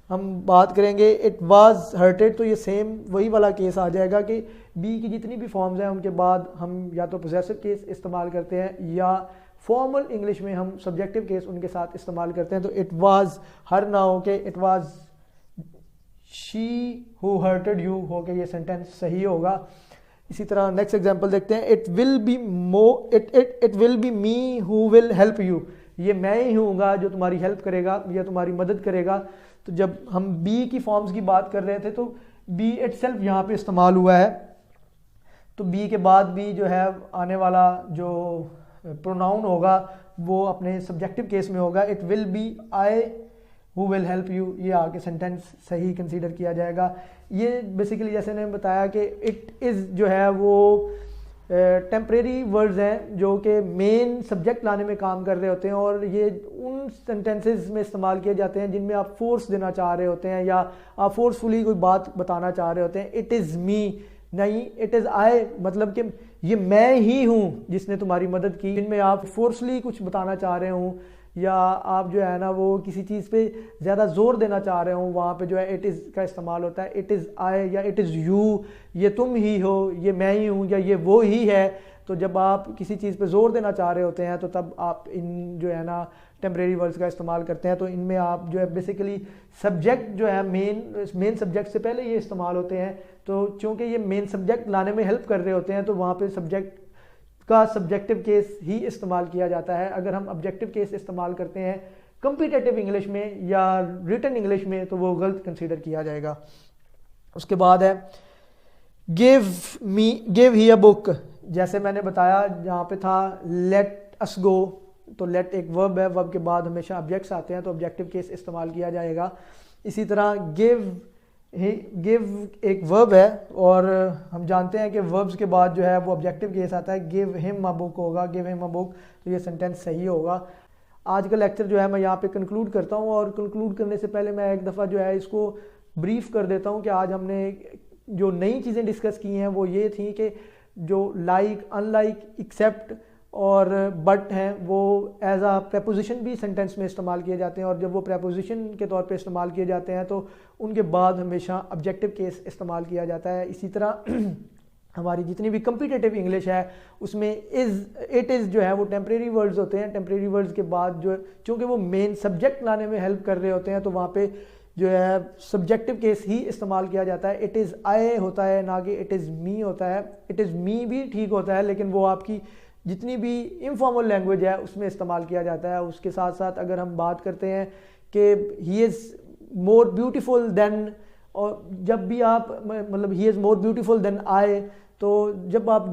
हम बात करेंगे इट वाज हर्टेड तो ये सेम वही वाला केस आ जाएगा कि बी की जितनी भी फॉर्म्स हैं उनके बाद हम या तो पोजेसिव केस इस्तेमाल करते हैं या फॉर्मल इंग्लिश में हम सब्जेक्टिव केस उनके साथ इस्तेमाल करते हैं। तो इट वाज हर ना हो के it was she who hurted you हो के ये सेंटेंस सही होगा। इसी तरह नेक्स्ट एग्जांपल देखते हैं। It will B me who will help you, ये मैं ही हूँगा जो तुम्हारी हेल्प करेगा या तुम्हारी मदद करेगा। तो जब हम बी की फॉर्म्स की बात कर रहे थे तो बी इटसेल्फ यहाँ पे इस्तेमाल हुआ है। तो बी के बाद भी जो है आने वाला जो प्रोनाउन होगा वो अपने सब्जेक्टिव केस में होगा। It will be I who will help you, ये आगे सेंटेंस सही कंसीडर किया जाएगा। ये बेसिकली जैसे मैंने बताया कि इट इज़ जो है वो टेम्परेरी वर्ड्स हैं जो कि मेन सब्जेक्ट लाने में काम कर रहे होते हैं और ये उन सेंटेंसेस में इस्तेमाल किए जाते हैं जिनमें आप फोर्स देना चाह रहे होते हैं या आप फोर्सफुली कोई बात बताना चाह रहे होते हैं। इट इज़ मी नहीं, इट इज़ आई, मतलब कि ये मैं ही हूँ जिसने तुम्हारी मदद की। जिनमें आप फोर्सली कुछ बताना चाह रहे हूँ या आप जो है ना वो किसी चीज़ पे ज़्यादा जोर देना चाह रहे हो, वहाँ पे जो है इट इज़ का इस्तेमाल होता है। इट इज़ आई या इट इज़ यू, ये तुम ही हो, ये मैं ही हूँ या ये वो ही है। तो जब आप किसी चीज़ पे जोर देना चाह रहे होते हैं तो तब आप इन जो है ना टेम्परेरी वर्ड्स का इस्तेमाल करते हैं। तो इनमें आप जो है बेसिकली सब्जेक्ट जो है मेन सब्जेक्ट से पहले ये इस्तेमाल होते हैं। तो चूँकि ये मेन सब्जेक्ट लाने में हेल्प कर रहे होते हैं तो वहाँ पे सब्जेक्ट का सब्जेक्टिव केस ही इस्तेमाल किया जाता है। अगर हम ऑब्जेक्टिव केस इस्तेमाल करते हैं कम्पिटेटिव इंग्लिश में या रिटन इंग्लिश में तो वो गलत कंसीडर किया जाएगा। उसके बाद है गिव ही अ बुक। जैसे मैंने बताया जहाँ पे था लेट अस गो, तो लेट एक वर्ब है, वर्ब के बाद हमेशा ऑब्जेक्ट्स आते हैं तो ऑब्जेक्टिव केस इस्तेमाल किया जाएगा। इसी तरह गिव एक वर्ब है और हम जानते हैं कि वर्ब्स के बाद जो है वो ऑब्जेक्टिव केस आता है। गिव हिम अ बुक होगा, गिव हिम अ बुक, तो ये सेंटेंस सही होगा। आज का लेक्चर जो है मैं यहाँ पे कंक्लूड करता हूँ और कंक्लूड करने से पहले मैं एक दफ़ा जो है इसको ब्रीफ कर देता हूँ कि आज हमने जो नई चीज़ें डिस्कस की हैं वो ये थी कि जो लाइक, अनलाइक, एक्सेप्ट और बट हैं वो एज आ प्रेपोजिशन भी सेंटेंस में इस्तेमाल किए जाते हैं और जब वो प्रेपोजिशन के तौर पे इस्तेमाल किए जाते हैं तो उनके बाद हमेशा ऑब्जेक्टिव केस इस्तेमाल किया जाता है। इसी तरह हमारी जितनी भी कम्पिटेटिव इंग्लिश है उसमें इट इज़ जो है वो टेम्परेरी वर्ड्स होते हैं। टेम्परेरी वर्ड्स के बाद जो चूँकि वो मेन सब्जेक्ट लाने में हेल्प कर रहे होते हैं तो वहाँ पे जो है सब्जेक्टिव केस ही इस्तेमाल किया जाता है। इट इज़ आई होता है ना कि इट इज़ मी होता है। इट इज़ मी भी ठीक होता है लेकिन वो आपकी जितनी भी इनफॉर्मल लैंग्वेज है उसमें इस्तेमाल किया जाता है। उसके साथ साथ अगर हम बात करते हैं कि he is more beautiful than, और जब भी आप मतलब he is more beautiful than I, तो जब आप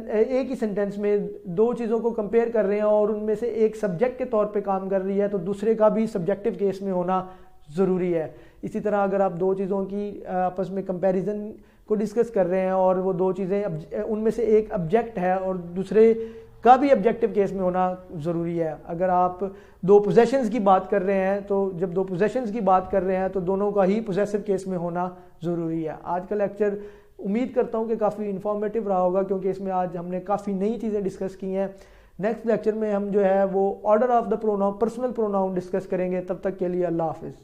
एक ही सेंटेंस में दो चीज़ों को कंपेयर कर रहे हैं और उनमें से एक सब्जेक्ट के तौर पे काम कर रही है तो दूसरे का भी सब्जेक्टिव केस में होना ज़रूरी है। इसी तरह अगर आप दो चीज़ों की आपस में कंपैरिजन को डिस्कस कर रहे हैं और वो दो चीज़ें उनमें से एक ऑब्जेक्ट है और दूसरे का भी ऑब्जेक्टिव केस में होना ज़रूरी है। अगर आप दो पोजेशंस की बात कर रहे हैं तो जब दो पोजेशंस की बात कर रहे हैं तो दोनों का ही पोजेसिव केस में होना ज़रूरी है। आज का लेक्चर उम्मीद करता हूँ कि काफ़ी इन्फॉर्मेटिव रहा होगा क्योंकि इसमें आज हमने काफ़ी नई चीज़ें डिस्कस की हैं। नेक्स्ट लेक्चर में हम जो है वो order of the pronoun, personal pronoun discuss करेंगे। तब तक के लिए अल्लाह हाफिज़।